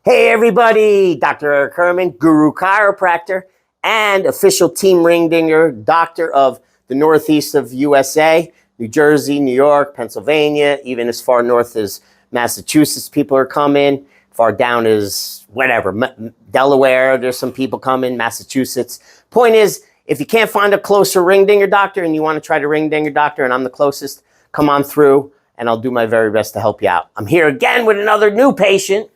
Hey everybody, Dr. Eric Herman, Guru Chiropractor and official Team Ring Dinger, doctor of the Northeast of USA, New Jersey, New York, Pennsylvania, even as far north as Massachusetts people are coming, far down as whatever, Delaware, there's some people coming, Massachusetts. Point is, if you can't find a closer ring dinger doctor and you want to try to ring dinger doctor and I'm the closest, come on through and I'll do my very best to help you out. I'm here again with another new patient.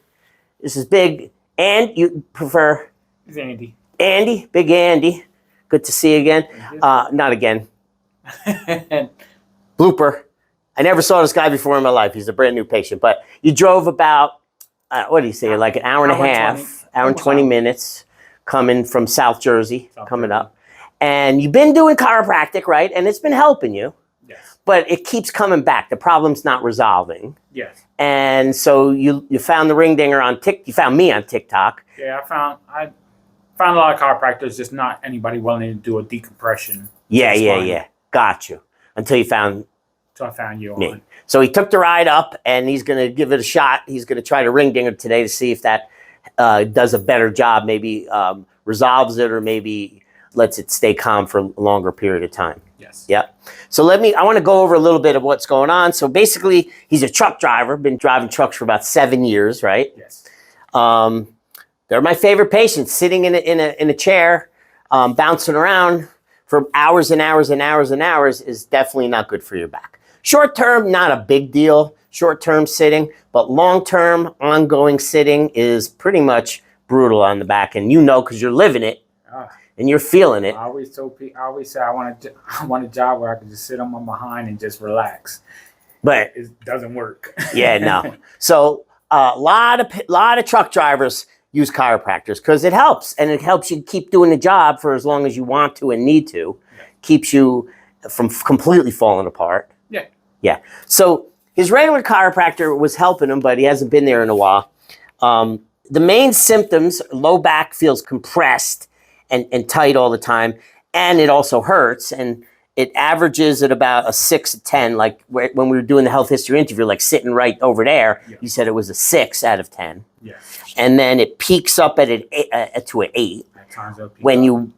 This is Big, and you prefer? It's Andy. Andy, Big Andy. Good to see you again. Not again. Blooper. I never saw this guy before in my life. He's a brand new patient. But you drove about, what do you say, like an hour and a half, hour and 20 minutes coming from South Jersey, coming up. And you've been doing chiropractic, right? And it's been helping you. Yes. But it keeps coming back. The problem's not resolving. Yes. And so you found the ring dinger on TikTok. You found me on TikTok. Yeah, I found a lot of chiropractors, just not anybody willing to do a decompression. Yeah. Got you. Until you found So I found you me. on. So he took the ride up and he's going to give it a shot. He's going to try to ring dinger today to see if that does a better job, maybe resolves it or maybe lets it stay calm for a longer period of time. Yes. Yep. So I want to go over a little bit of what's going on. So basically, he's a truck driver, been driving trucks for about 7 years, right? Yes. They're my favorite patients, sitting in a chair, bouncing around for hours and hours and hours and hours is definitely not good for your back. Short term, not a big deal, short term sitting, but long term, ongoing sitting is pretty much brutal on the back. And you know, because you're living it. And you're feeling it. I always say I want a job where I can just sit on my behind and just relax. But it doesn't work. Yeah, no. So a lot of truck drivers use chiropractors because it helps, and it helps you keep doing the job for as long as you want to and need to. Yeah. Keeps you from completely falling apart. Yeah. Yeah. So his regular chiropractor was helping him, but he hasn't been there in a while. The main symptoms: low back feels compressed and tight all the time, and it also hurts, and it averages at about a 6 to 10, like when we were doing the health history interview, like sitting right over there, yeah. You said it was a 6 out of 10. Yeah. And then it peaks up at to an 8 when you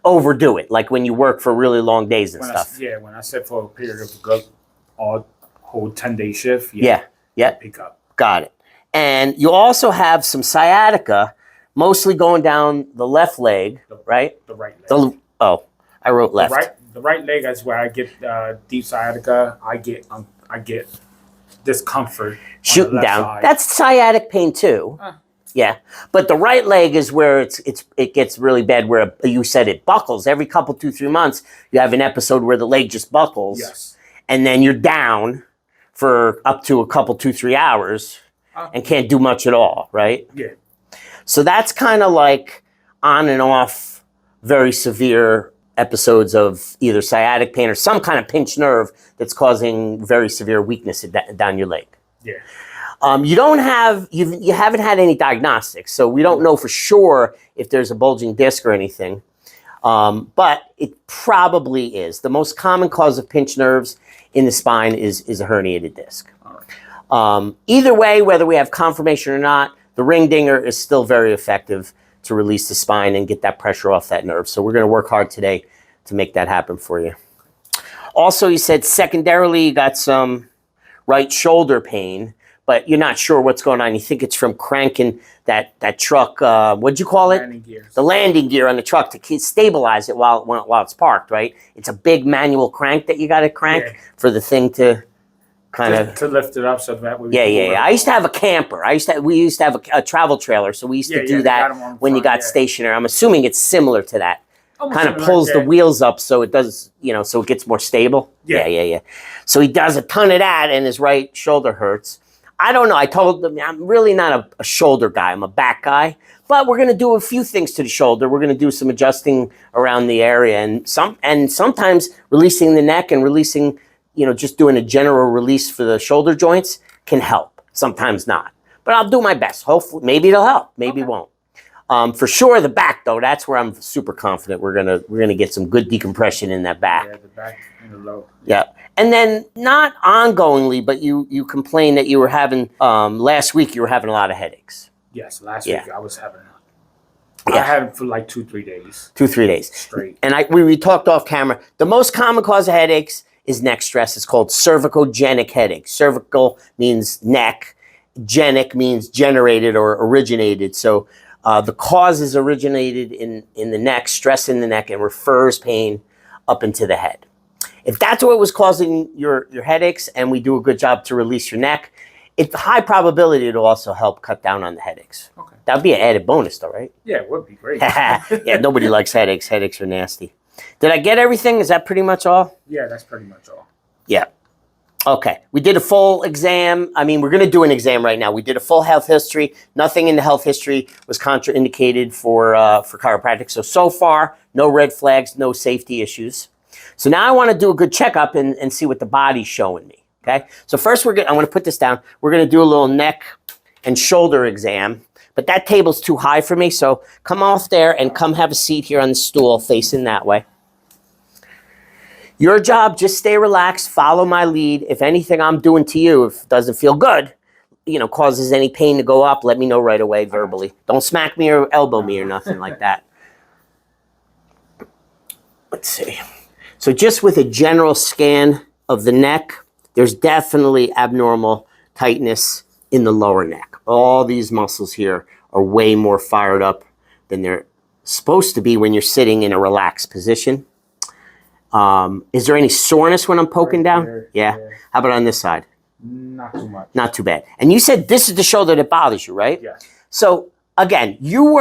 overdo it, like when you work for really long days and stuff. When I sit for a period of a whole 10-day shift, yeah. Pick up. Got it. And you also have some sciatica, mostly going down the left leg, right? The right leg. I wrote left. The right leg is where I get deep sciatica. I get discomfort. Shooting down. Side. That's sciatic pain too. Yeah, but the right leg is where it gets really bad. Where you said it buckles every couple 2-3 months. You have an episode where the leg just buckles. Yes. And then you're down for up to a couple 2-3 hours and can't do much at all, right? Yeah. So that's kind of like on and off, very severe episodes of either sciatic pain or some kind of pinched nerve that's causing very severe weakness down your leg. Yeah. You haven't had any diagnostics, so we don't know for sure if there's a bulging disc or anything. But it probably is. The most common cause of pinched nerves in the spine is a herniated disc. All right. Either way, whether we have confirmation or not, the ring dinger is still very effective to release the spine and get that pressure off that nerve. So we're going to work hard today to make that happen for you. Also, you said secondarily you got some right shoulder pain, but you're not sure what's going on. You think it's from cranking that truck, what'd you call it? Landing gears. The landing gear on the truck to stabilize it while it's parked, right? It's a big manual crank that you got to crank for the thing to to lift it up so that we I used to have a camper. We used to have a travel trailer, so we used to do that when you got stationary. I'm assuming it's similar to that. Kind of pulls the wheels up so it does, so it gets more stable. Yeah. So he does a ton of that, and his right shoulder hurts. I don't know. I told him I'm really not a shoulder guy. I'm a back guy. But we're going to do a few things to the shoulder. We're going to do some adjusting around the area, and sometimes releasing the neck and releasing. Just doing a general release for the shoulder joints can help. Sometimes not. But I'll do my best. Hopefully, maybe it'll help. Maybe it won't. For sure, the back, though, that's where I'm super confident we're gonna get some good decompression in that back. Yeah, the back and the low. Yeah. And then not ongoingly, but you complained that you were having, last week you were having a lot of headaches. Yes, last week I was having. Yeah. I had it for like 2-3 days. 2-3 days straight. And we talked off camera. The most common cause of headaches is neck stress. It's called cervicogenic headache. Cervical means neck. Genic means generated or originated. So the cause is originated in the neck, stress in the neck, and refers pain up into the head. If that's what was causing your headaches, and we do a good job to release your neck, it's a high probability it'll also help cut down on the headaches. Okay. That would be an added bonus though, right? Yeah, it would be great. Yeah, nobody likes headaches. Headaches are nasty. Did I get everything? Is that pretty much all? Yeah, that's pretty much all. Yeah. Okay. We did a full exam. I mean, we're going to do an exam right now. We did a full health history. Nothing in the health history was contraindicated for chiropractic. So far, no red flags, no safety issues. So now I want to do a good checkup and see what the body's showing me. Okay. So first I want to put this down. We're going to do a little neck and shoulder exam, but that table's too high for me. So come off there and come have a seat here on the stool facing that way. Your job, just stay relaxed, follow my lead. If anything I'm doing to you, if it doesn't feel good, causes any pain to go up, let me know right away verbally. Don't smack me or elbow me or nothing like that. Let's see. So just with a general scan of the neck, there's definitely abnormal tightness in the lower neck. All these muscles here are way more fired up than they're supposed to be when you're sitting in a relaxed position. Is there any soreness when I'm poking down? Here, yeah. How about on this side? Not too much. Not too bad. And you said this is the shoulder that bothers you, right? Yeah. So again, you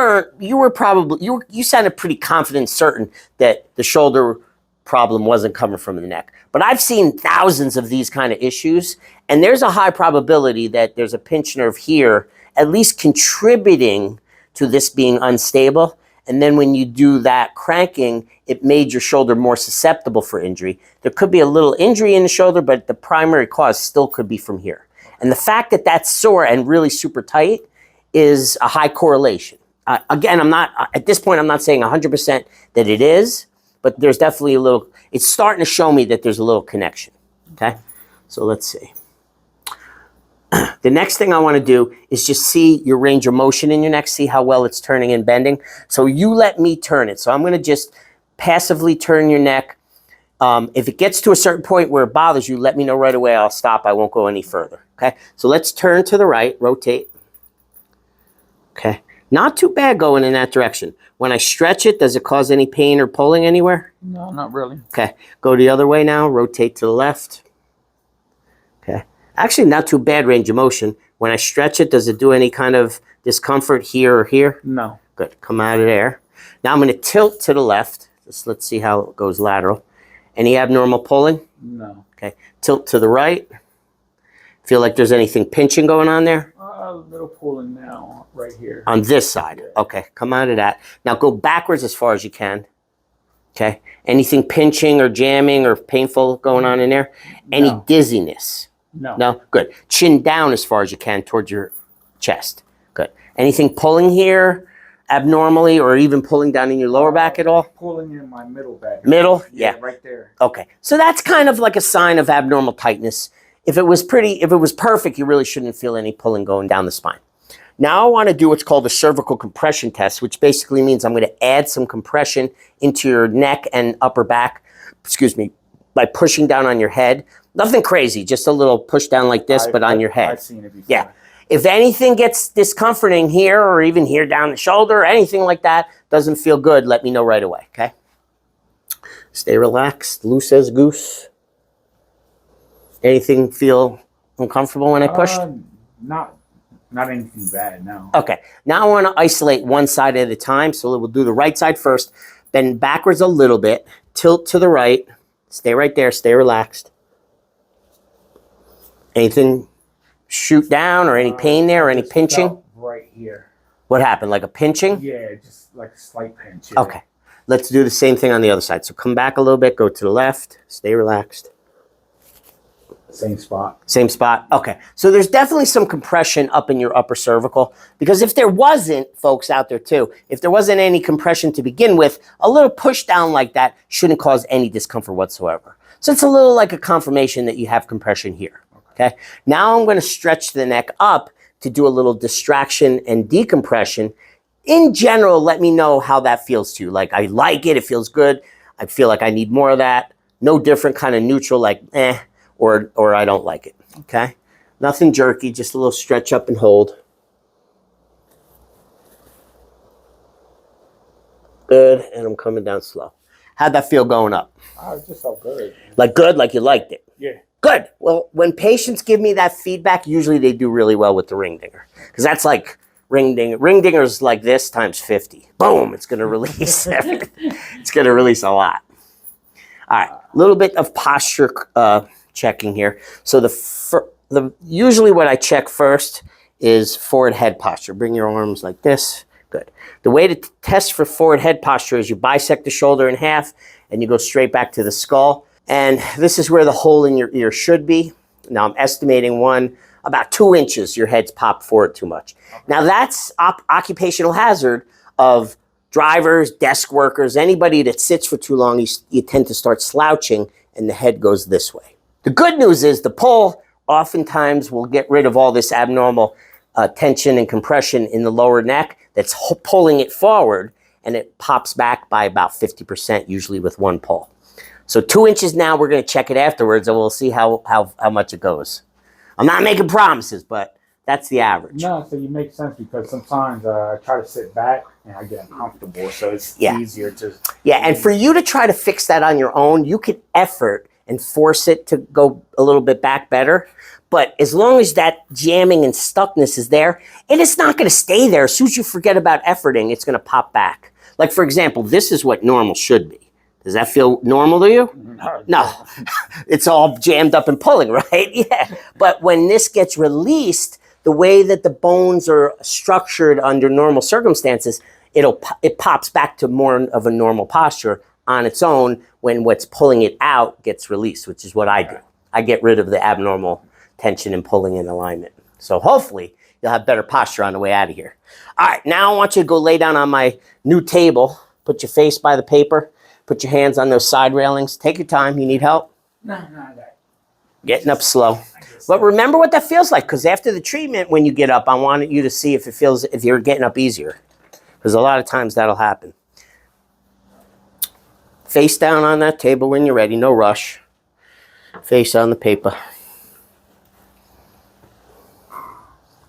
sounded pretty confident, certain that the shoulder problem wasn't coming from the neck. But I've seen thousands of these kind of issues, and there's a high probability that there's a pinch nerve here, at least contributing to this being unstable. And then when you do that cranking, it made your shoulder more susceptible for injury. There could be a little injury in the shoulder, but the primary cause still could be from here. And the fact that that's sore and really super tight is a high correlation. Again, at this point, I'm not saying 100% that it is, but there's definitely it's starting to show me that there's a little connection, okay? So let's see. The next thing I want to do is just see your range of motion in your neck, see how well it's turning and bending. So you let me turn it. So I'm going to just passively turn your neck. If it gets to a certain point where it bothers you, let me know right away. I'll stop. I won't go any further, okay? So let's turn to the right, rotate. Okay, not too bad going in that direction. When I stretch it, does it cause any pain or pulling anywhere? No, not really. Okay, go the other way now, rotate to the left. Okay, actually not too bad range of motion. When I stretch it, does it do any kind of discomfort here or here? No. Good, come out of there. Now I'm gonna tilt to the left. Let's see how it goes lateral. Any abnormal pulling? No. Okay, tilt to the right. Feel like there's anything pinching going on there? A little pulling now, right here. On this side. Yeah. Okay, come out of that. Now go backwards as far as you can. Okay, anything pinching or jamming or painful going on in there? Any dizziness? No. No? Good. Chin down as far as you can towards your chest. Good. Anything pulling here abnormally or even pulling down in your lower back at all? Pulling in my middle back. Middle? Yeah. Right there. Okay. So that's kind of like a sign of abnormal tightness. If it was perfect, you really shouldn't feel any pulling going down the spine. Now I want to do what's called a cervical compression test, which basically means I'm going to add some compression into your neck and upper back, by pushing down on your head. Nothing crazy, just a little push down like this, but on your head. I've seen it before. Yeah. If anything gets discomforting here or even here down the shoulder or anything like that, doesn't feel good, let me know right away, okay? Stay relaxed, loose as goose. Anything feel uncomfortable when I pushed? Not anything bad, no. Okay, now I want to isolate one side at a time. So we'll do the right side first, bend backwards a little bit, tilt to the right, stay right there, stay relaxed. Anything shoot down or any pain there or any pinching? Right here. What happened, like a pinching? Yeah, just like a slight pinch. Yeah. Okay, let's do the same thing on the other side. So come back a little bit, go to the left, stay relaxed. Same spot. Same spot. Okay. So there's definitely some compression up in your upper cervical, because if there wasn't, folks out there too, if there wasn't any compression to begin with, a little push down like that shouldn't cause any discomfort whatsoever. So it's a little like a confirmation that you have compression here. Okay. Now I'm going to stretch the neck up to do a little distraction and decompression. In general, let me know how that feels to you. Like, I like it, it feels good. I feel like I need more of that. No different, kind of neutral, like or I don't like it, okay? Nothing jerky, just a little stretch up and hold. Good, and I'm coming down slow. How'd that feel going up? Oh, it just felt good. Like good, like you liked it? Yeah. Good. Well, when patients give me that feedback, usually they do really well with the ring dinger. Because that's like ring dinger. Ring dinger's like this times 50. Boom, it's going to release everything. It's going to release a lot. All right, a little bit of posture checking here. So usually what I check first is forward head posture. Bring your arms like this. Good. The way to test for forward head posture is you bisect the shoulder in half and you go straight back to the skull. And this is where the hole in your ear should be. Now I'm estimating about 2 inches, your head's popped forward too much. Now that's occupational hazard of drivers, desk workers, anybody that sits for too long, you tend to start slouching and the head goes this way. The good news is the pull oftentimes will get rid of all this abnormal tension and compression in the lower neck that's pulling it forward, and it pops back by about 50% usually with one pull. So 2 inches now, we're going to check it afterwards and we'll see how much it goes. I'm not making promises, but that's the average. No, so you make sense because sometimes I try to sit back and I get uncomfortable, so it's easier to... Yeah, and for you to try to fix that on your own, you can effort and force it to go a little bit back better. But as long as that jamming and stuckness is there, and it's not going to stay there. As soon as you forget about efforting, it's going to pop back. Like, for example, this is what normal should be. Does that feel normal to you? No. It's all jammed up and pulling, right? Yeah. But when this gets released, the way that the bones are structured under normal circumstances, it pops back to more of a normal posture on its own when what's pulling it out gets released, which is what I do. I get rid of the abnormal tension and pulling in alignment. So hopefully you'll have better posture on the way out of here. All right, now I want you to go lay down on my new table. Put your face by the paper. Put your hands on those side railings. Take your time. You need help? No, I got it. Getting up slow. But remember what that feels like, because after the treatment, when you get up, I wanted you to see if you're getting up easier. Because a lot of times that'll happen. Face down on that table when you're ready. No rush. Face on the paper.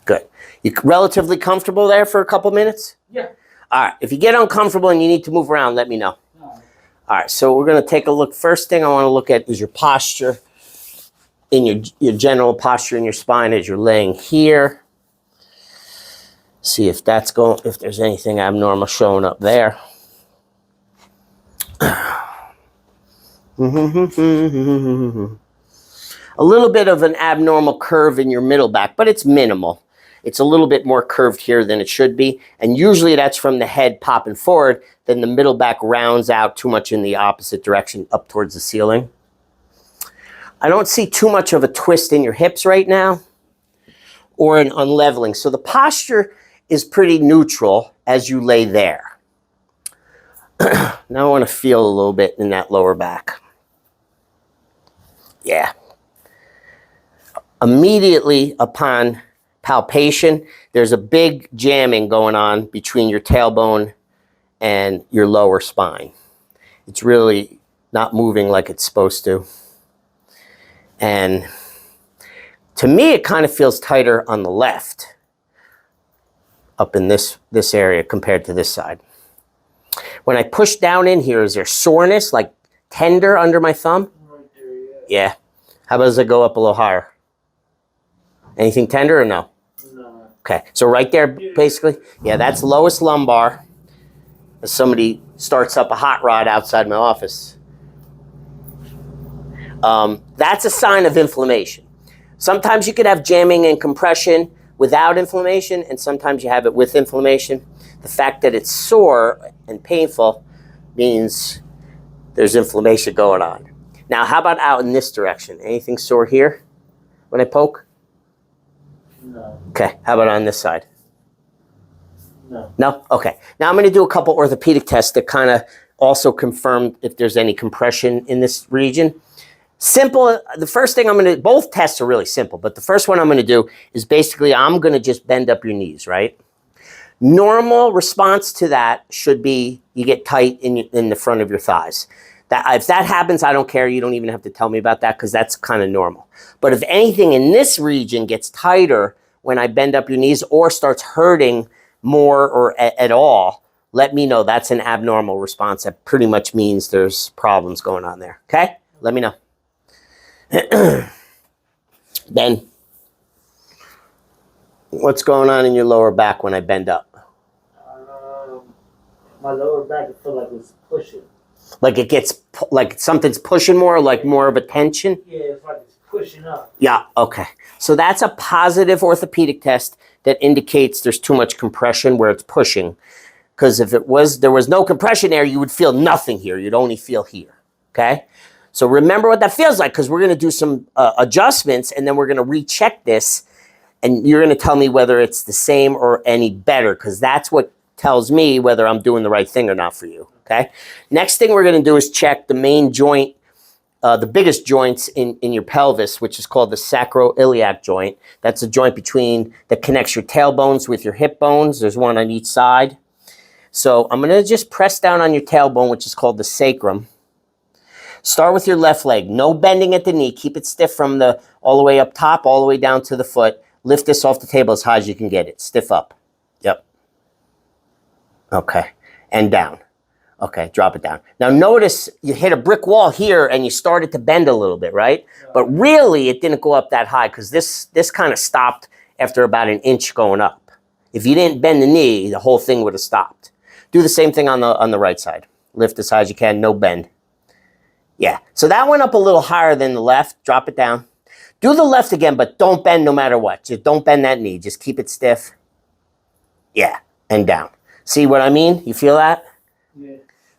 Good. You relatively comfortable there for a couple minutes? Yeah. All right. If you get uncomfortable and you need to move around, let me know. All right. So we're going to take a look. First thing I want to look at is your posture. In your general posture in your spine as you're laying here. See if there's anything abnormal showing up there. A little bit of an abnormal curve in your middle back, but it's minimal. It's a little bit more curved here than it should be. And usually that's from the head popping forward. Then the middle back rounds out too much in the opposite direction up towards the ceiling. I don't see too much of a twist in your hips right now or an unleveling. So the posture is pretty neutral as you lay there. Now I want to feel a little bit in that lower back. Yeah. Immediately upon palpation, there's a big jamming going on between your tailbone and your lower spine. It's really not moving like it's supposed to. And to me, it kind of feels tighter on the left, up in this area compared to this side. When I push down in here, is there soreness, like tender under my thumb? Right there, yeah. How about as I go up a little higher? Anything tender or no? No. Okay, so right there, basically, yeah, that's lowest lumbar. As somebody starts up a hot rod outside my office. That's a sign of inflammation. Sometimes you could have jamming and compression without inflammation, and sometimes you have it with inflammation. The fact that it's sore and painful means there's inflammation going on. Now, how about out in this direction? Anything sore here when I poke? No. Okay, how about on this side? No. No? Okay. Now I'm going to do a couple orthopedic tests that kind of also confirm if there's any compression in this region. Simple. The first thing both tests are really simple, but the first one I'm going to do is basically I'm going to just bend up your knees, right? Normal response to that should be you get tight in the front of your thighs. If that happens, I don't care. You don't even have to tell me about that because that's kind of normal. But if anything in this region gets tighter when I bend up your knees or starts hurting more or at all, let me know. That's an abnormal response. That pretty much means there's problems going on there. Okay? Let me know. Then, what's going on in your lower back when I bend up? My lower back, I feel like it's pushing. Like it gets, like something's pushing more, like more of a tension? Yeah, it's like it's pushing up. Yeah, okay. So that's a positive orthopedic test that indicates there's too much compression where it's pushing. Because if there was no compression there, you would feel nothing here. You'd only feel here, okay? So remember what that feels like, because we're going to do some adjustments, and then we're going to recheck this, and you're going to tell me whether it's the same or any better, because that's what tells me whether I'm doing the right thing or not for you, okay? Next thing we're going to do is check the main joint, the biggest joints in your pelvis, which is called the sacroiliac joint. That's a joint that connects your tailbones with your hip bones. There's one on each side. So I'm going to just press down on your tailbone, which is called the sacrum. Start with your left leg. No bending at the knee. Keep it stiff from all the way up top, all the way down to the foot. Lift this off the table as high as you can get it. Stiff up. Yep. Okay. And down. Okay, drop it down. Now notice you hit a brick wall here and you started to bend a little bit, right? Yeah. But really it didn't go up that high because this kind of stopped after about an inch going up. If you didn't bend the knee, the whole thing would have stopped. Do the same thing on the right side. Lift as high as you can, no bend. Yeah, so that went up a little higher than the left. Drop it down. Do the left again, but don't bend no matter what. Just don't bend that knee. Just keep it stiff. Yeah, and down. See what I mean? You feel that? Yeah.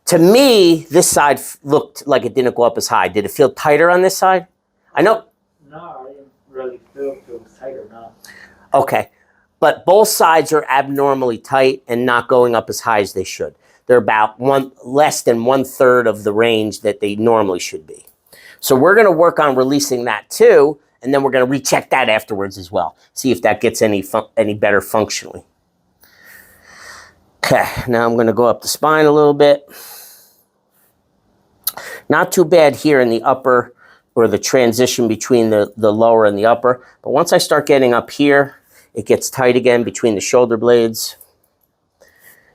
To me, this side looked like it didn't go up as high. Did it feel tighter on this side? I know. No, I didn't really feel it was tighter now. Okay, but both sides are abnormally tight and not going up as high as they should. They're about less than 1/3 of the range that they normally should be. So we're going to work on releasing that too, and then we're going to recheck that afterwards as well. See if that gets any better functionally. Okay, now I'm going to go up the spine a little bit. Not too bad here in the upper, or the transition between the lower and the upper. But once I start getting up here, it gets tight again between the shoulder blades.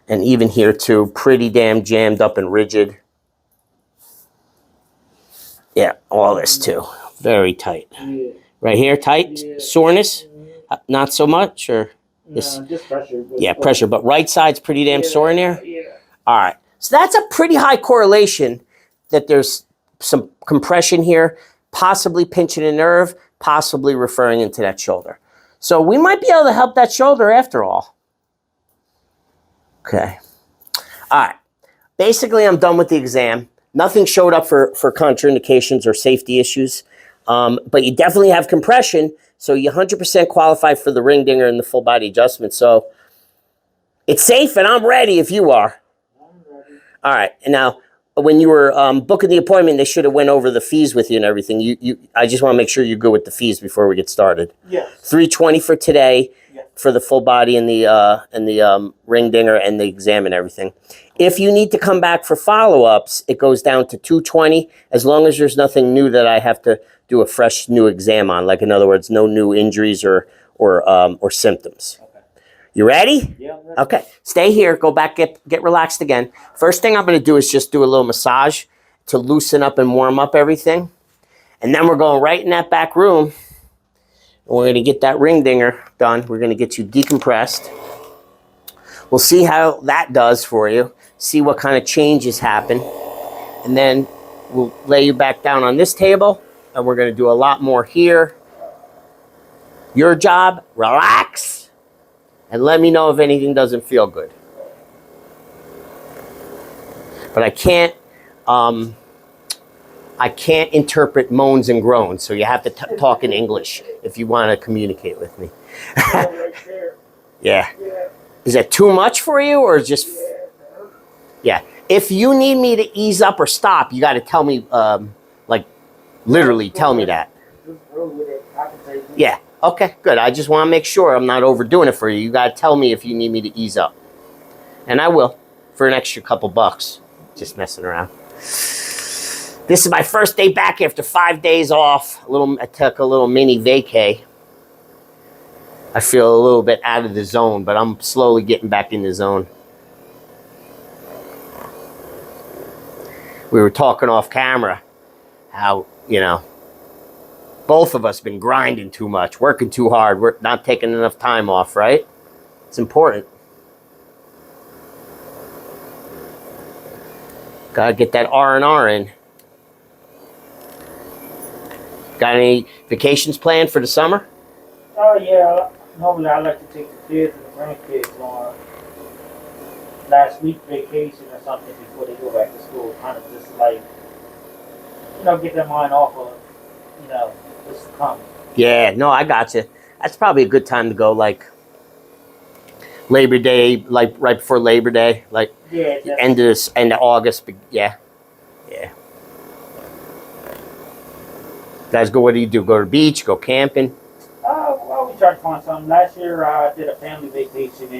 And even here too, pretty damn jammed up and rigid. Yeah, all this too. Very tight. Yeah. Right here, tight? Yeah. Soreness? Not so much? Or this? No, just pressure. Yeah, pressure. But right side's pretty damn sore in there? Yeah. All right. So that's a pretty high correlation that there's some compression here, possibly pinching a nerve, possibly referring into that shoulder. So we might be able to help that shoulder after all. Okay. All right. Basically, I'm done with the exam. Nothing showed up for contraindications or safety issues. But you definitely have compression, so you 100% qualify for the ring dinger and the full body adjustment. So it's safe, and I'm ready if you are. I'm ready. All right. And now, when you were booking the appointment, they should have went over the fees with you and everything. I just want to make sure you're good with the fees before we get started. Yes. $320 for today. Yeah. For the full body and the ring dinger and the exam and everything. If you need to come back for follow-ups, it goes down to $220, as long as there's nothing new that I have to do a fresh new exam on. Like, in other words, no new injuries or symptoms. Okay. You ready? Yeah, I'm ready. Okay. Stay here. Go back. Get relaxed again. First thing I'm going to do is just do a little massage to loosen up and warm up everything. And then we're going right in that back room. We're going to get that ring dinger done. We're going to get you decompressed. We'll see how that does for you. See what kind of changes happen. And then we'll lay you back down on this table. And we're going to do a lot more here. Your job, relax. And let me know if anything doesn't feel good. But I can't interpret moans and groans, so you have to talk in English if you want to communicate with me. Yeah. Is that too much for you, or just... Yeah. If you need me to ease up or stop, you got to tell me, like, literally tell me that. Just roll with it. I can take it. Yeah. Okay, good. I just want to make sure I'm not overdoing it for you. You got to tell me if you need me to ease up. And I will for an extra couple bucks. Just messing around. This is my first day back after 5 days off. I took a little mini vacay. I feel a little bit out of the zone, but I'm slowly getting back in the zone. We were talking off camera how, both of us been grinding too much, working too hard. We're not taking enough time off, right? It's important. Gotta get that R&R in. Got any vacations planned for the summer? Oh yeah. Normally I like to take the kids and the grandkids on last week vacation or something before they go back to school. Kind of just like, get their mind off of, what's to come. Yeah, no, I got you. That's probably a good time to go, like Labor Day, like right before Labor Day, like end of August. Yeah. Guys, what do you do? Go to the beach? Go camping? Well, we tried to find something. Last year I did a family vacation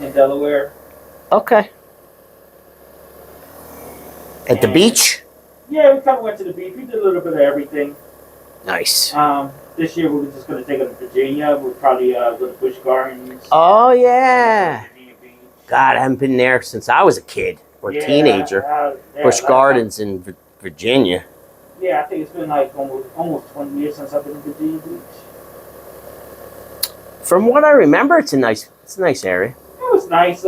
in Delaware. Okay. At the beach? Yeah, we kind of went to the beach. We did a little bit of everything. Nice. This year we were just going to take them to Virginia. We'll probably go to Busch Gardens. Oh, yeah. Virginia Beach. God, I haven't been there since I was a kid or teenager. Busch Gardens in Virginia. Yeah, I think it's been like almost 20 years since I've been to Virginia Beach. From what I remember, it's a nice area. It was nice.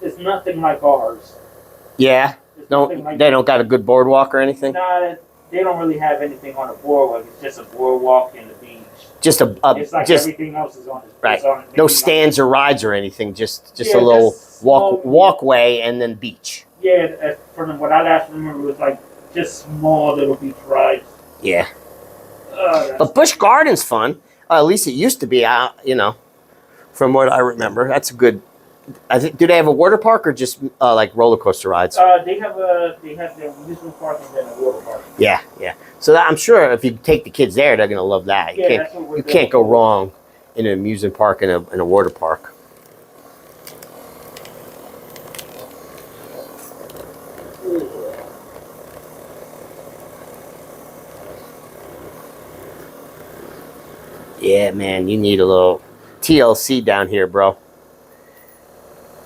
It's nothing like ours. Yeah. They don't got a good boardwalk or anything. Nah, they don't really have anything on the boardwalk. It's just a boardwalk and the beach. Just it's like everything else is on the right. No stands or rides or anything. Just a little walkway and then beach. Yeah, from what I last remember, it was like just small little beach rides. Yeah. But Busch Gardens fun. At least it used to be. From what I remember, that's a good. I think. Do they have a water park or just like roller coaster rides? They have their amusement park and then a water park. Yeah. So I'm sure if you take the kids there, they're gonna love that. You can't go wrong in an amusement park and a water park. Yeah, man, you need a little TLC down here, bro.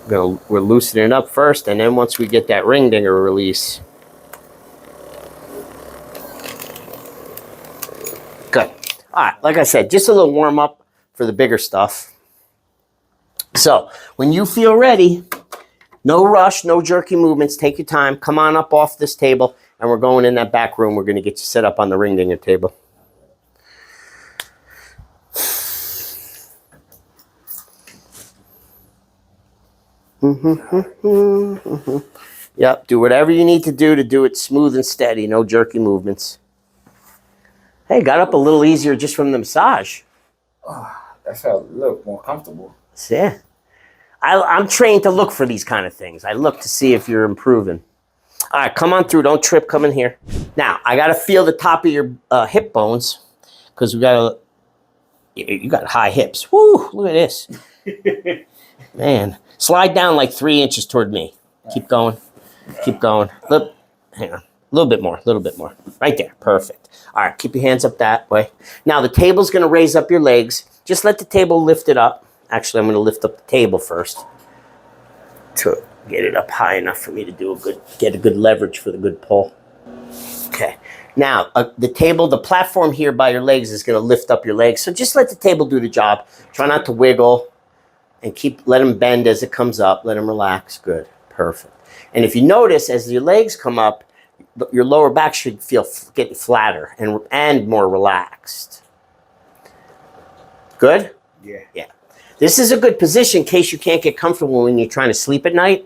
We're loosening it up first, and then once we get that ring dinger release. Good. All right, like I said, just a little warm up for the bigger stuff. So, when you feel ready, no rush, no jerky movements, take your time, come on up off this table, and we're going in that back room. We're going to get you set up on the ring dinger table. Yep, do whatever you need to do it smooth and steady, no jerky movements. Hey, got up a little easier just from the massage. That felt a little more comfortable. Yeah. I'm trained to look for these kind of things. I look to see if you're improving. All right, come on through. Don't trip. Come in here. Now, I got to feel the top of your hip bones because you got high hips. Woo, look at this. Man, slide down like 3 inches toward me. Keep going. Keep going. Hang on. A little bit more. Right there. Perfect. All right, keep your hands up that way. Now, the table's going to raise up your legs. Just let the table lift it up. Actually, I'm going to lift up the table first to get it up high enough for me to get a good leverage for the good pull. Okay. Now, the platform here by your legs is going to lift up your legs. So just let the table do the job. Try not to wiggle and let them bend as it comes up. Let them relax. Good. Perfect. And if you notice, as your legs come up, your lower back should feel getting flatter and more relaxed. Good? Yeah. This is a good position in case you can't get comfortable when you're trying to sleep at night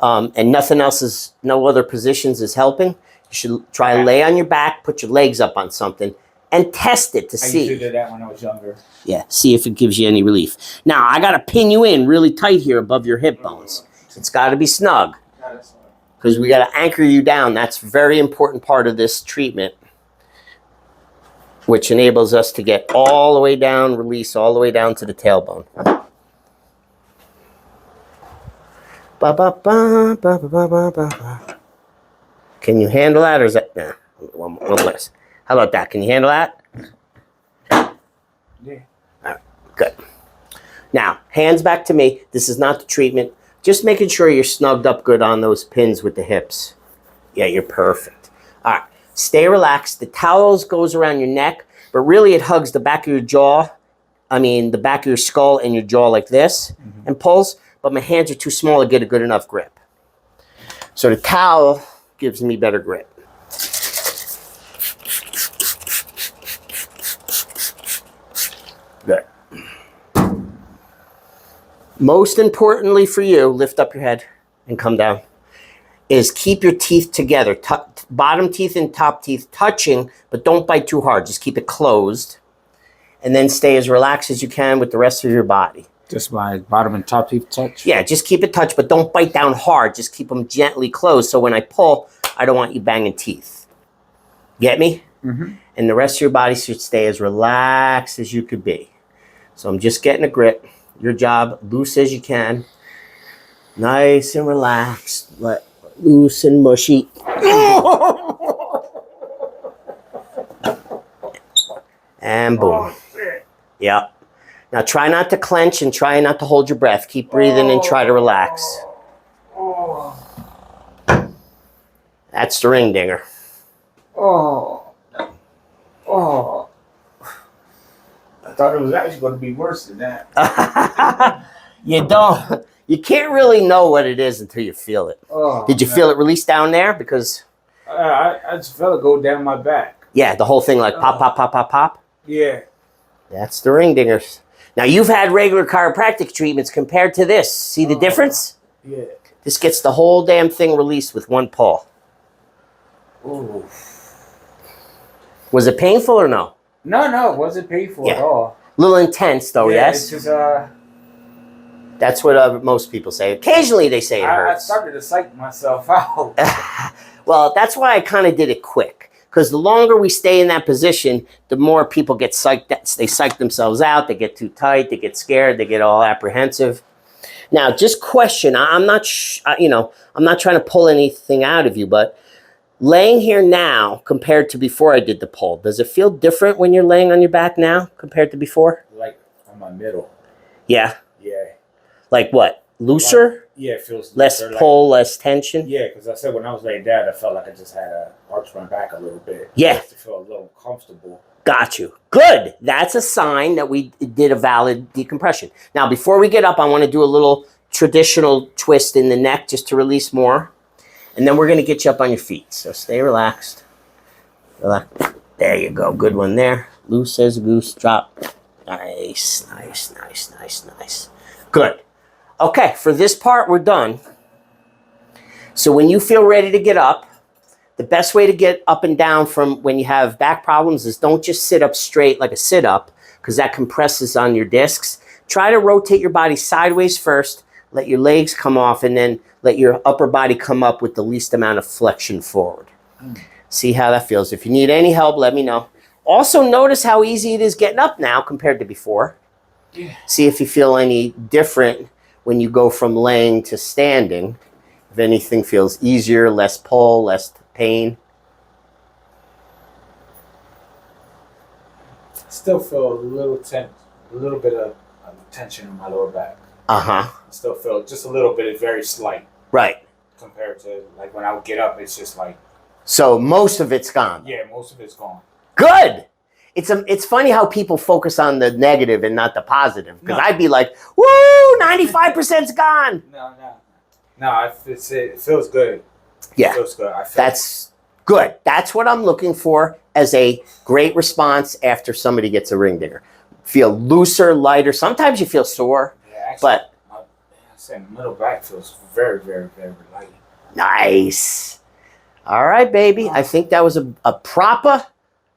and no other positions is helping. You should try to lay on your back, put your legs up on something, and test it to see. I used to do that when I was younger. Yeah, see if it gives you any relief. Now, I got to pin you in really tight here above your hip bones. It's got to be snug. because we got to anchor you down. That's a very important part of this treatment, which enables us to get all the way down, release all the way down to the tailbone. Ba, ba, ba, ba, ba, ba, ba, ba. Can you handle that, or is that... Nah, one less. How about that? Can you handle that? Yeah. All right, good. Now, hands back to me. This is not the treatment. Just making sure you're snugged up good on those pins with the hips. Yeah, you're perfect. All right, stay relaxed. The towels goes around your neck, but really it hugs the back of your jaw. I mean, the back of your skull and your jaw like this, and pulls. But my hands are too small to get a good enough grip. So the towel gives me better grip. Good. Most importantly for you, lift up your head and come down, is keep your teeth together. Bottom teeth and top teeth touching, but don't bite too hard. Just keep it closed. And then stay as relaxed as you can with the rest of your body. Just my bottom and top teeth touch? Yeah, just keep it touched, but don't bite down hard. Just keep them gently closed. So when I pull, I don't want you banging teeth. Get me? Mm-hmm. And the rest of your body should stay as relaxed as you could be. So I'm just getting a grip. Your job, loose as you can. Nice and relaxed. Loose and mushy. And boom. Yep. Now try not to clench and try not to hold your breath. Keep breathing and try to relax. That's the ring dinger. Oh. I thought it was actually going to be worse than that. You can't really know what it is until you feel it. Oh, did you feel it release down there? Because I just felt it go down my back. Yeah, the whole thing like pop, pop, pop, pop, pop. Yeah. That's the ring dingers. Now you've had regular chiropractic treatments compared to this. See the difference? Yeah. This gets the whole damn thing released with one pull. Ooh. Was it painful or no? No, it wasn't painful at all. A little intense though, yes? It's just, that's what most people say. Occasionally they say it hurts. I started to psych myself out. Well, that's why I kind of did it quick. Because the longer we stay in that position, the more people get psyched. They psych themselves out. They get too tight. They get scared. They get all apprehensive. Now, just question. I'm not, I'm not trying to pull anything out of you, but laying here now compared to before I did the pull, does it feel different when you're laying on your back now compared to before? Like on my middle. Yeah. Yeah. Like what? Looser? Yeah, it feels less pull, less tension. Yeah, because I said when I was laying down, I felt like I just had to arch my back a little bit. Yeah. Just to feel a little comfortable. Got you. Good. That's a sign that we did a valid decompression. Now, before we get up, I want to do a little traditional twist in the neck just to release more. And then we're going to get you up on your feet. So stay relaxed. Relax. There you go. Good one there. Loose as a goose. Drop. Nice, nice, nice, nice, nice. Good. Okay, for this part, we're done. So when you feel ready to get up, the best way to get up and down from when you have back problems is don't just sit up straight like a sit-up, because that compresses on your discs. Try to rotate your body sideways first, let your legs come off, and then let your upper body come up with the least amount of flexion forward. See how that feels. If you need any help, let me know. Also, notice how easy it is getting up now compared to before. Yeah. See if you feel any different when you go from laying to standing. If anything feels easier, less pull, less pain. Still feel a little tense, a little bit of tension in my lower back. Uh-huh. I still feel just a little bit, it's very slight. Right. Compared to like when I would get up, it's just like. So most of it's gone. Yeah, most of it's gone. Good. It's funny how people focus on the negative and not the positive. Because I'd be like, woo, 95%'s gone. No, it feels good. Yeah. It feels good. That's good. That's what I'm looking for as a great response after somebody gets a ring dinger. Feel looser, lighter. Sometimes you feel sore. Yeah, actually, but I said middle back feels very, very, very light. Nice. All right, baby. I think that was a proper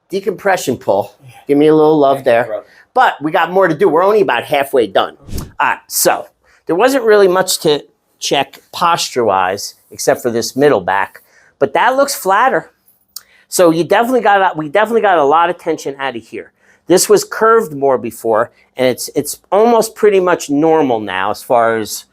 decompression pull. Give me a little love there. But we got more to do. We're only about halfway done. All right, so there wasn't really much to check posture-wise, except for this middle back. But that looks flatter. So we definitely got a lot of tension out of here. This was curved more before, and it's almost pretty much normal now as far as,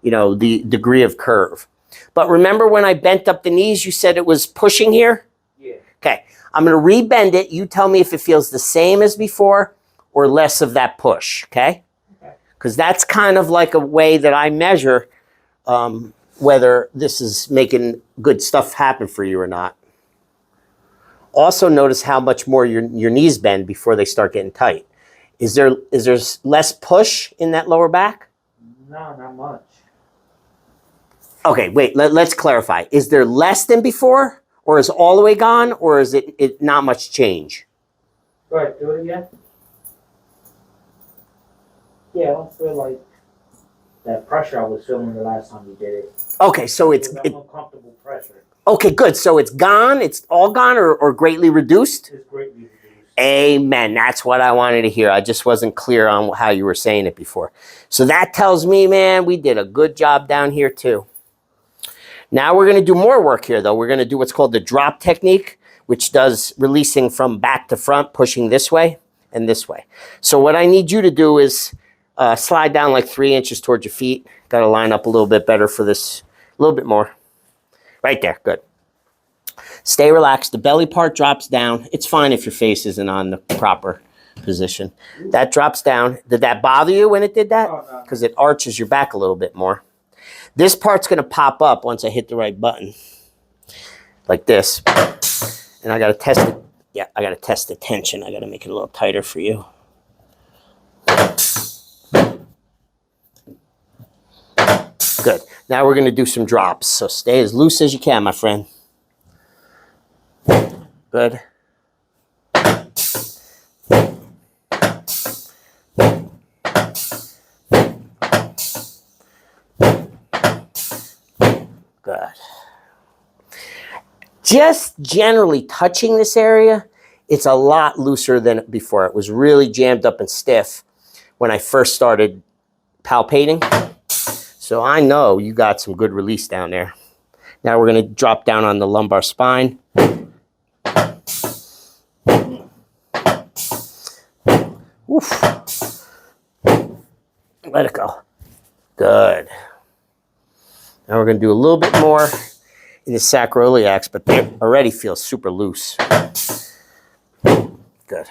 you know, the degree of curve. But remember when I bent up the knees, you said it was pushing here? Yeah. Okay, I'm gonna rebend it. You tell me if it feels the same as before or less of that push, okay? Because that's kind of like a way that I measure whether this is making good stuff happen for you or not. Also notice how much more your knees bend before they start getting tight. Is there less push in that lower back? No, not much. Okay, wait, let's clarify. Is there less than before, or is it all the way gone, or is it not much change? Go ahead, do it again. Yeah, I don't feel like that pressure I was feeling the last time you did it. Okay, so it's uncomfortable pressure. Okay, good. So it's gone? It's all gone or greatly reduced? It's greatly reduced. Amen. That's what I wanted to hear. I just wasn't clear on how you were saying it before. So that tells me, man, we did a good job down here too. Now we're going to do more work here, though. We're going to do what's called the drop technique, which does releasing from back to front, pushing this way and this way. So what I need you to do is slide down like 3 inches towards your feet. Got to line up a little bit better for this, a little bit more. Right there, good. Stay relaxed. The belly part drops down. It's fine if your face isn't on the proper position. That drops down. Did that bother you when it did that? Because it arches your back a little bit more. This part's going to pop up once I hit the right button. Like this. And I got to test it. Yeah, I got to test the tension. I got to make it a little tighter for you. Good. Now we're going to do some drops. So stay as loose as you can, my friend. Good. Good. Just generally touching this area, it's a lot looser than before. It was really jammed up and stiff when I first started palpating. So I know you got some good release down there. Now we're going to drop down on the lumbar spine. Oof. Let it go. Good. Now we're going to do a little bit more in the sacroiliacs, but they already feel super loose. Good.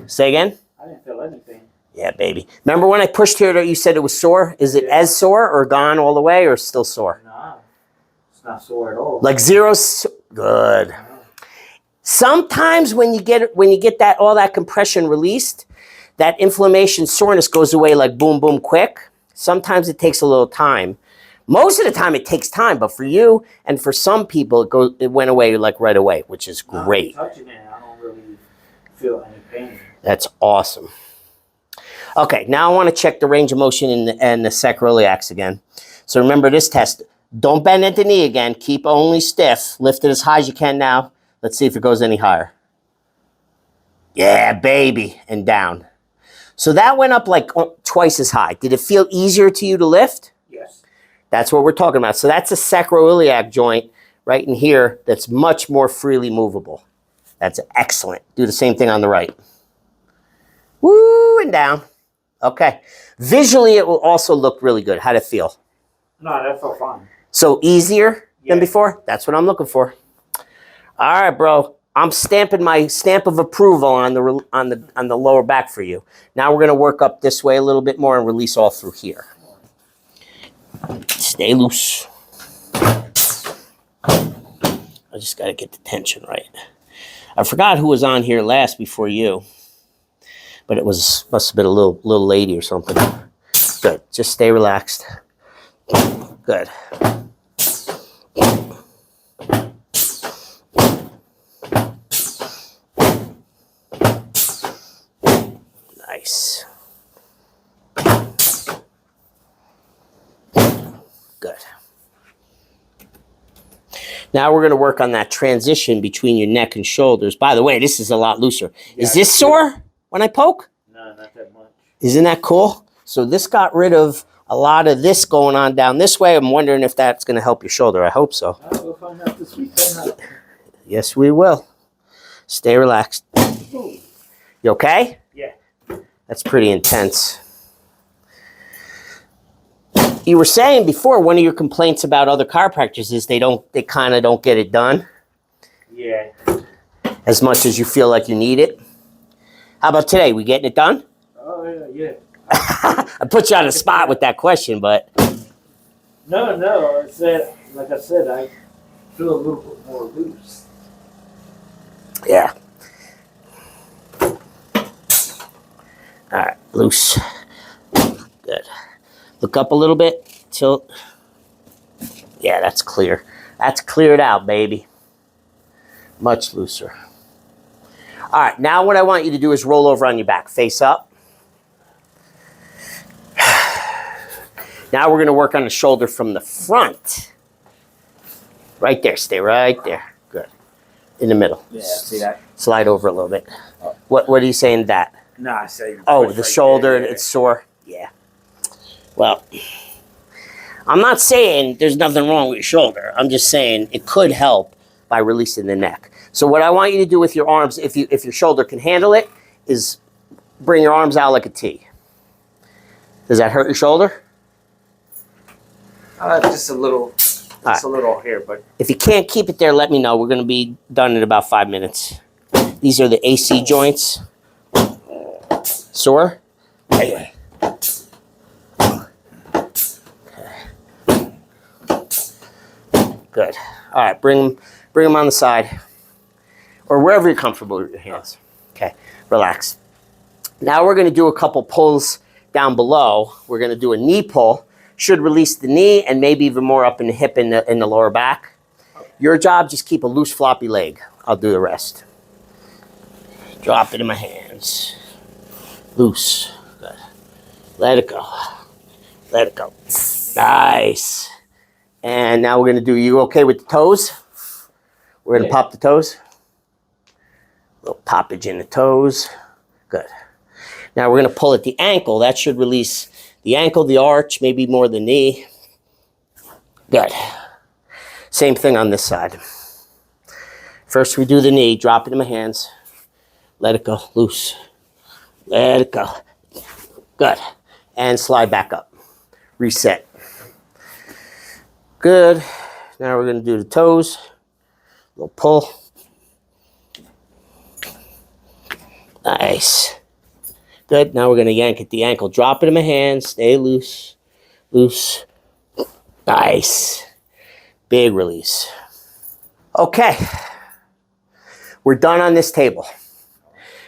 Say again? I didn't feel anything. Yeah, baby. Remember when I pushed here, you said it was sore? Is it as sore or gone all the way or still sore? Nah, it's not sore at all. Like zero? Good. Sometimes when you get that all that compression released, that inflammation soreness goes away like boom, boom, quick. Sometimes it takes a little time. Most of the time it takes time, but for you and for some people, it went away like right away, which is great. Touching it, I don't really feel any pain. That's awesome. Okay, now I want to check the range of motion and the sacroiliacs again. So remember this test. Don't bend at the knee again. Keep only stiff. Lift it as high as you can now. Let's see if it goes any higher. Yeah, baby. And down. So that went up like twice as high. Did it feel easier to you to lift? Yes. That's what we're talking about. So that's a sacroiliac joint right in here that's much more freely movable. That's excellent. Do the same thing on the right. Woo, and down. Okay. Visually, it will also look really good. How'd it feel? No, that felt fine. So easier than before? That's what I'm looking for. All right, bro. I'm stamping my stamp of approval on the lower back for you. Now we're going to work up this way a little bit more and release all through here. Stay loose. I just got to get the tension right. I forgot who was on here last before you. But it must have been a little lady or something. Good. Just stay relaxed. Good. Nice. Good. Now we're going to work on that transition between your neck and shoulders. By the way, this is a lot looser. Is this sore when I poke? No, not that much. Isn't that cool? So this got rid of a lot of this going on down this way. I'm wondering if that's going to help your shoulder. I hope so. We'll find out this week. Yes, we will. Stay relaxed. Ooh. You okay? Yeah. That's pretty intense. You were saying before one of your complaints about other chiropractors is they kind of don't get it done. Yeah. As much as you feel like you need it. How about today? We getting it done? Oh yeah. I put you on the spot with that question, but No. I said, like I said, I feel a little bit more loose. yeah. All right, loose. Good. Look up a little bit. Tilt. Yeah, that's clear. That's cleared out, baby. Much looser. All right, now what I want you to do is roll over on your back, face up. Now we're going to work on the shoulder from the front. Right there, stay right there. Good. In the middle. Yeah, see that? Slide over a little bit. Oh. What are you saying that? No, I say. Oh, the shoulder, it's sore. Yeah. Well, I'm not saying there's nothing wrong with your shoulder. I'm just saying it could help by releasing the neck. So what I want you to do with your arms, if your shoulder can handle it, is bring your arms out like a T. Does that hurt your shoulder? Just a little. Just a little here, but if you can't keep it there, let me know. We're going to be done in about 5 minutes. These are the AC joints. Sore? Okay. Good. All right, bring them on the side or wherever you're comfortable with your hands. Okay, relax. Now we're going to do a couple pulls down below. We're going to do a knee pull. Should release the knee and maybe even more up in the hip in the lower back. Your job, just keep a loose floppy leg. I'll do the rest. Drop it in my hands. Loose. Good. Let it go. Let it go. Nice. And now we're going to do, you okay with the toes? We're going to pop the toes. A little poppage in the toes. Good. Now we're going to pull at the ankle. That should release the ankle, the arch, maybe more the knee. Good. Same thing on this side. First we do the knee. Drop it in my hands. Let it go. Loose. Let it go. Good. And slide back up. Reset. Good. Now we're going to do the toes. A little pull. Nice. Good. Now we're going to yank at the ankle. Drop it in my hands. Stay loose. Loose. Nice. Big release. Okay. We're done on this table.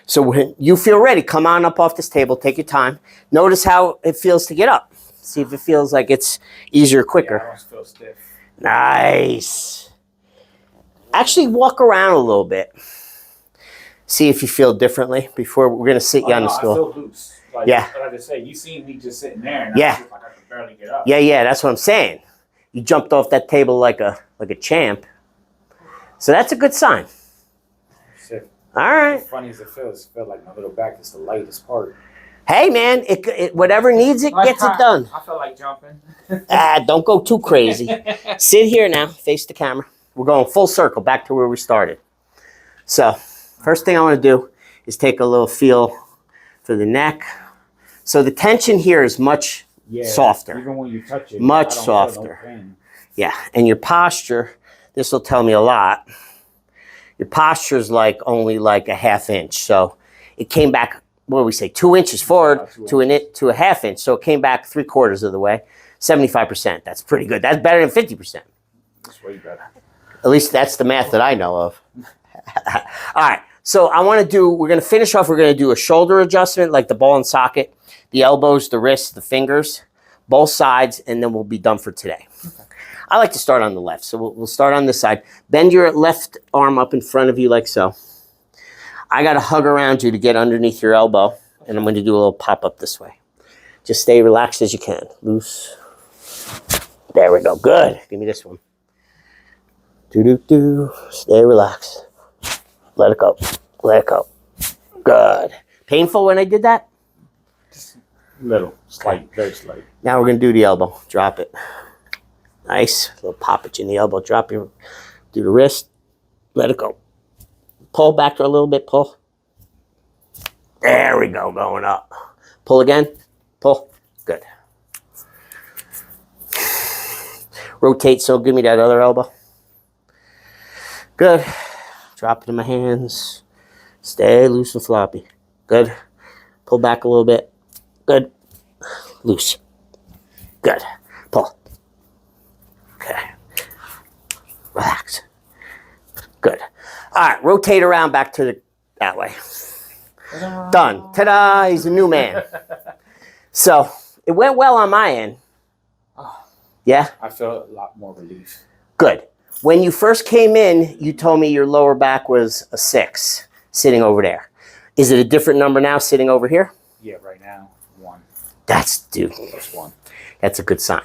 So when you feel ready, come on up off this table. Take your time. Notice how it feels to get up. See if it feels like it's easier, quicker. Yeah, I don't feel stiff. Nice. Actually, walk around a little bit. See if you feel differently before we're going to sit you on the stool. I feel loose. Like, Yeah. Like I say, you see me just sitting there, and Yeah. I feel like I can barely get up. Yeah, that's what I'm saying. You jumped off that table like a champ. So that's a good sign. Shit. All right. As funny as it feels like my little back is the lightest part. Hey, man, it whatever needs it gets it done. I feel like jumping. Don't go too crazy. Sit here now, face the camera. We're going full circle back to where we started. So first thing I want to do is take a little feel for the neck. So the tension here is much softer. Even when you touch it, much I don't softer. feel no pain. Yeah, and your posture, this will tell me a lot. Your posture is only like a ½ inch. So it came back, what do we say, 2 inches forward to a ½ inch. So it came back 3/4 of the way, 75%. That's pretty good. That's better than 50%. That's way better. At least that's the math that I know of. All right, so we're going to finish off, we're going to do a shoulder adjustment, like the ball and socket, the elbows, the wrists, the fingers, both sides, and then we'll be done for today. Okay. I like to start on the left, so we'll start on this side. Bend your left arm up in front of you like so. I got to hug around you to get underneath your elbow, and I'm going to do a little pop-up this way. Just stay relaxed as you can. Loose. There we go. Good. Give me this one. Do-do-do. Stay relaxed. Let it go. Let it go. Good. Painful when I did that? Little, slight, very slight. Now we're going to do the elbow. Drop it. Nice. A little poppage in the elbow. Drop your, do the wrist. Let it go. Pull back a little bit. Pull. There we go. Going up. Pull again. Pull. Good. Rotate. So give me that other elbow. Good. Drop it in my hands. Stay loose and floppy. Good. Pull back a little bit. Good. Loose. Good. Pull. Okay. Relax. Good. All right. Rotate around back to that way. Ta-da. Done. Ta-da. He's a new man. So it went well on my end. Yeah? I feel a lot more relief. Good. When you first came in, you told me your lower back was a 6 sitting over there. Is it a different number now sitting over here? Yeah, right now, 1. Dude. That's 1. That's a good sign.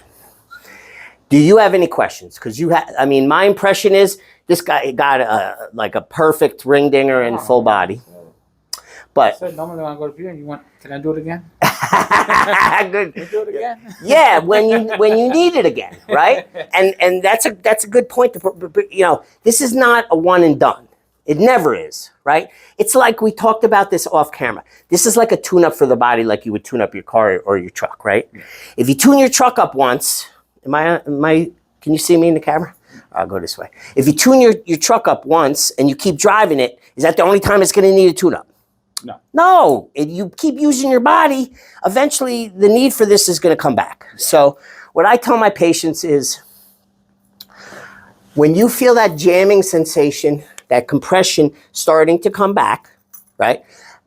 Do you have any questions? Because my impression is this guy got like a perfect ring dinger and full body. But I said, normally when I go to beer, can I do it again? Good. Can we do it again? Yeah, when you need it again, right? And that's a good point. This is not a one and done. It never is, right? It's like we talked about this off camera. This is like a tune-up for the body, like you would tune up your car or your truck, right? Yeah. If you tune your truck up once, can you see me in the camera? I'll go this way. If you tune your truck up once and you keep driving it, is that the only time it's going to need a tune-up? No. If you keep using your body, eventually the need for this is going to come back. So what I tell my patients is when you feel that jamming sensation, that compression starting to come back, right?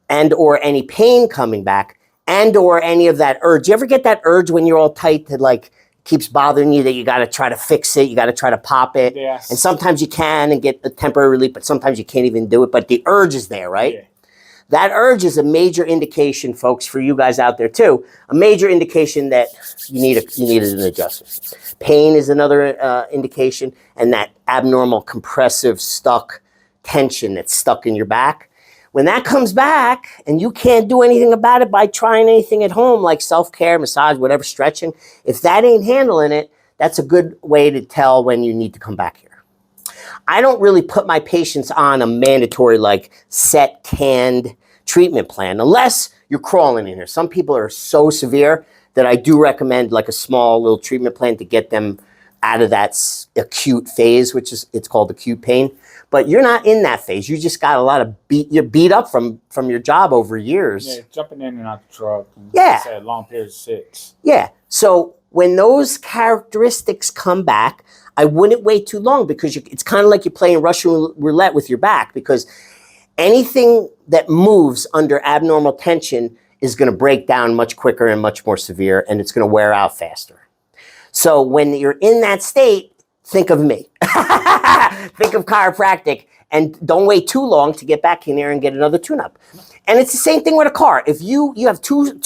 And or any pain coming back, and or any of that urge. You ever get that urge when you're all tight that like keeps bothering you that you got to try to fix it, you got to try to pop it? Yes. And sometimes you can and get a temporary relief, but sometimes you can't even do it. But the urge is there, right? Yeah. That urge is a major indication, folks, for you guys out there too, a major indication that you needed an adjustment. Pain is another indication, and that abnormal compressive tension that's stuck in your back. When that comes back and you can't do anything about it by trying anything at home like self-care, massage, whatever, stretching, if that ain't handling it, that's a good way to tell when you need to come back here. I don't really put my patients on a mandatory like set canned treatment plan unless you're crawling in here. Some people are so severe that I do recommend like a small little treatment plan to get them out of that acute phase, it's called acute pain. But you're not in that phase. You just got a lot of you're beat up from your job over years. Yeah, jumping in and out the truck. And yeah. Like I said, long periods of 6. Yeah. So when those characteristics come back, I wouldn't wait too long because it's kind of like you're playing Russian roulette with your back, because anything that moves under abnormal tension is going to break down much quicker and much more severe, and it's going to wear out faster. So when you're in that state, think of me. Think of chiropractic, and don't wait too long to get back in there and get another tune-up. And it's the same thing with a car. If you have two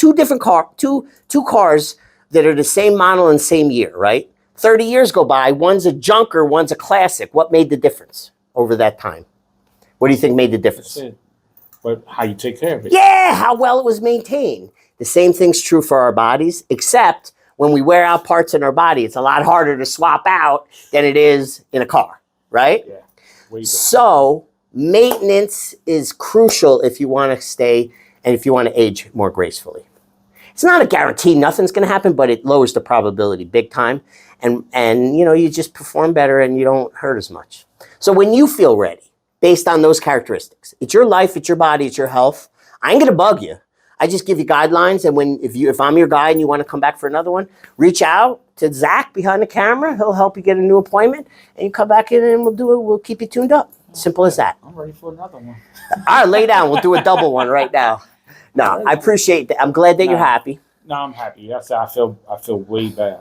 cars that are the same model and same year, right? 30 years go by, one's a junker, one's a classic. What made the difference over that time? What do you think made the difference? But how you take care of it. Yeah, how well it was maintained. The same thing's true for our bodies, except when we wear out parts in our body, it's a lot harder to swap out than it is in a car, right? Yeah. So maintenance is crucial if you want to stay and if you want to age more gracefully. It's not a guarantee nothing's going to happen, but it lowers the probability big time. And you just perform better and you don't hurt as much. So when you feel ready, based on those characteristics, it's your life, it's your body, it's your health. I ain't going to bug you. I just give you guidelines, and if I'm your guy and you want to come back for another one, reach out to Zach behind the camera. He'll help you get a new appointment, and you come back in and we'll do it. We'll keep you tuned up. Simple as that. I'm ready for another one. All right, lay down. We'll do a double one right now. No, I appreciate that. I'm glad that you're happy. No, I'm happy. I feel way better.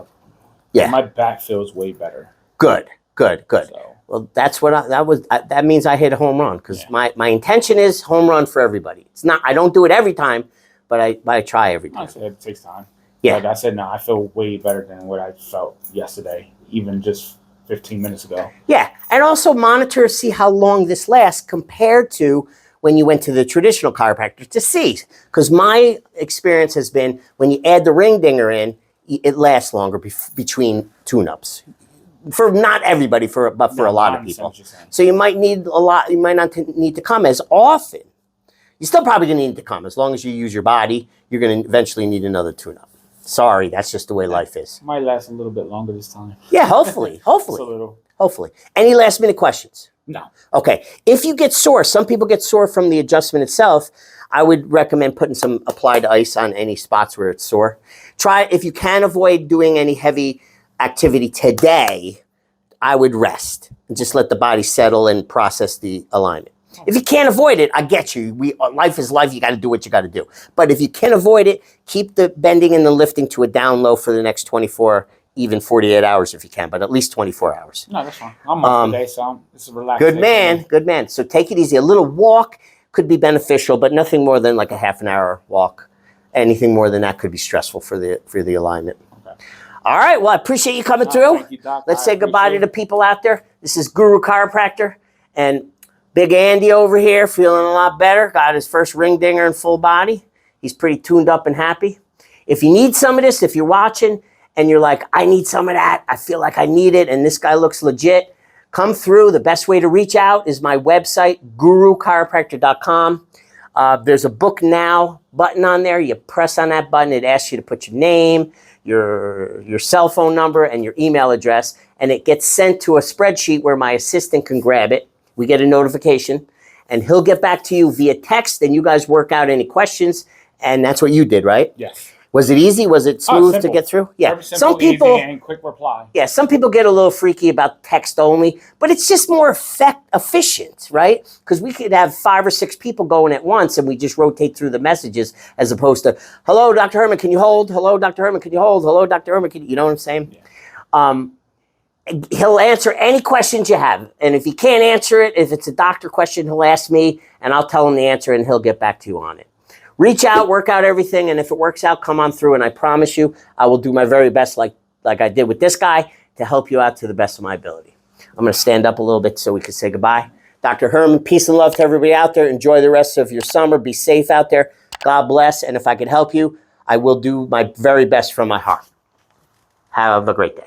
Yeah, my back feels way better. Good. So. Well, that's what that means. I hit a home run because my intention is home run for everybody. It's not. I don't do it every time. But I try every time. I said it takes time. Yeah. Like I said, no, I feel way better than what I felt yesterday, even just 15 minutes ago. Yeah. And also monitor, see how long this lasts compared to when you went to the traditional chiropractor to see. Because my experience has been when you add the ring dinger in, it lasts longer between tune-ups. For not everybody, but for a lot of people. So you might need a lot. You might not need to come as often. You're still probably going to need to come as long as you use your body. You're going to eventually need another tune-up. Sorry, that's just the way life is. Might last a little bit longer this time. Yeah, hopefully, hopefully, a little. hopefully. Any last-minute questions? No. Okay. If you get sore, some people get sore from the adjustment itself. I would recommend putting some applied ice on any spots where it's sore. Try, if you can avoid doing any heavy activity today, I would rest and just let the body settle and process the alignment. If you can't avoid it, I get you. Life is life. You got to do what you got to do. But if you can avoid it, keep the bending and the lifting to a down low for the next 24, even 48 hours if you can, but at least 24 hours. No, that's fine. I'm up today, so it's a relaxed. Good man, good man. So take it easy. A little walk could be beneficial, but nothing more than like a half an hour walk. Anything more than that could be stressful for the alignment. Okay. All right. Well, I appreciate you coming through. Thank you, Doc. Let's say goodbye to the people out there. This is Guru Chiropractor and Big Andy over here, feeling a lot better. Got his first ring dinger in full body. He's pretty tuned up and happy. If you need some of this, if you're watching and you're like, I need some of that, I feel like I need it, and this guy looks legit, come through. The best way to reach out is my website, guruchiropractor.com. There's a book now button on there. You press on that button. It asks you to put your name, your cell phone number, and your email address, and it gets sent to a spreadsheet where my assistant can grab it. We get a notification, and he'll get back to you via text, and you guys work out any questions, and that's what you did, right? Yes. Was it easy? Was it smooth to get through? Yeah. Simple, some people, easy, and quick reply. Yeah, some people get a little freaky about text only, but it's just more efficient, right? Because we could have 5 or 6 people going at once, and we just rotate through the messages as opposed to, hello, Dr. Herman, can you hold? Hello, Dr. Herman, can you hold? Hello, Dr. Herman, can you know what I'm saying? Yeah. He'll answer any questions you have. And if he can't answer it, if it's a doctor question, he'll ask me, and I'll tell him the answer, and he'll get back to you on it. Reach out, work out everything, and if it works out, come on through, and I promise you, I will do my very best like I did with this guy to help you out to the best of my ability. I'm going to stand up a little bit so we can say goodbye. Dr. Herman, peace and love to everybody out there. Enjoy the rest of your summer. Be safe out there. God bless, and if I could help you, I will do my very best from my heart. Have a great day.